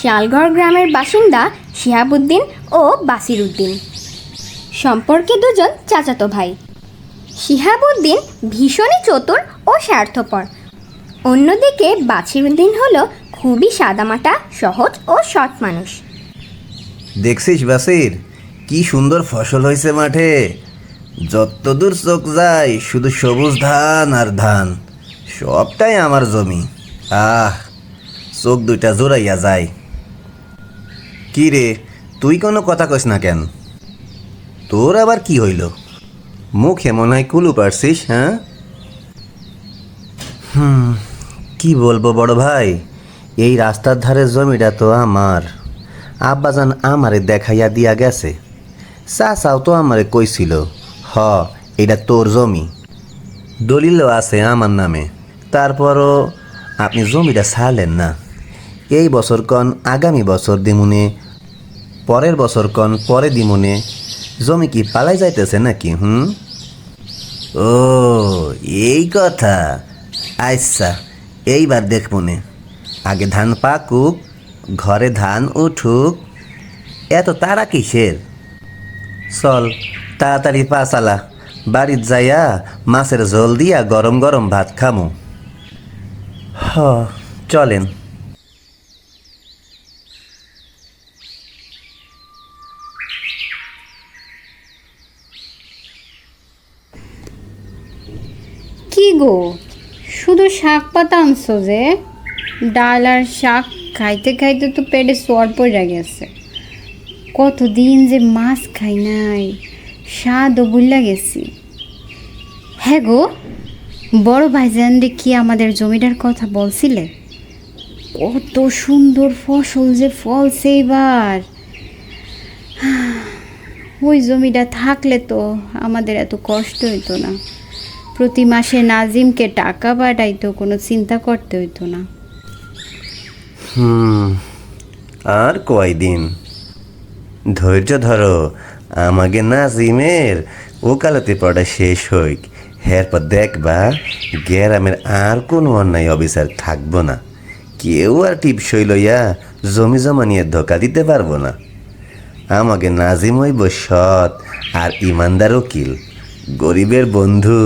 শালগড় গ্রামের বাসিন্দা শিহাবুদ্দিন ও বাসির উদ্দিন সম্পর্কে দুজন চাচাতো ভাই। শিহাবুদ্দিন ভীষণই চতুর ও স্বার্থপর, অন্যদিকে বাছিরুদ্দিন হলো খুবই সাদামাটা, সহজ ও সৎ মানুষ। দেখছিস বাসির, কি সুন্দর ফসল হয়েছে মাঠে। যতদূর চোখ যায় শুধু সবুজ ধান আর ধান, সবটাই আমার জমি। চোখ দুইটা জোড়াইয়া যায়। কি রে, তুই কোনো কথা কইস না কেন? তোর আবার কি হইল? মুখে মনে হয় কুলু পারছিস? হ্যাঁ, কি বলবো বড় ভাই, এই রাস্তার ধারে জমিটা তো আমার। আব্বাজান আমারে দেখাইয়া দিয়া গেছে, চাচাও তো আমারে কইছিল এটা তোর জমি, দলিলও আছে আমার নামে। তারপরও আপনি জমিটা ছাড়লেন না। এই বছর কন আগামী বছর দিমুনে, পরের বছর কন পরে দিমুনে। জমি কি পালাই যাইতেছে নাকি? ও এই কথা। আচ্ছা, এইবার দেখ মনে, আগে ধান পাকুক, ঘরে ধান উঠুক, এত তারা কিসের? চল তাড়াতাড়ি পা চালা, বাড়িত যাইয়া মাছের ঝোল দিয়া গরম গরম ভাত খামু। চলেন। কি গো, শুধু শাক পাতা আনছো যে? ডাল আর শাক খাইতে খাইতে তো পেটে সোয়ার পড়ে গেছে। কতদিন যে মাছ খাই নাই, স্বাদও ভুলে গেছি। হ্যাঁ গো, বড় ভাইজান কি আমাদের জমিটার কথা বলছিলে? কত সুন্দর ফসল যে ফলছে এবার। ওই জমিটা থাকলে তো আমাদের এত কষ্ট হইতো না। প্রতি মাসে নাজিমকে টাকা পাঠাইতো, কোনো চিন্তা করতে হইতো না। আর কয়দিন ধৈর্য ধরো, আমাকে নাজিমের ওকালতি পড়া শেষ হইক, এরপর দেখবা গ্রামের আর কোনো অন্যায় অবিচার থাকবো না। কেউ আর টিপসই লইয়া জমি জমা নিয়ে ধোকা দিতে পারবো না। আমাকে নাজিম হইব সৎ আর ইমানদার উকিল, গরিবের বন্ধু।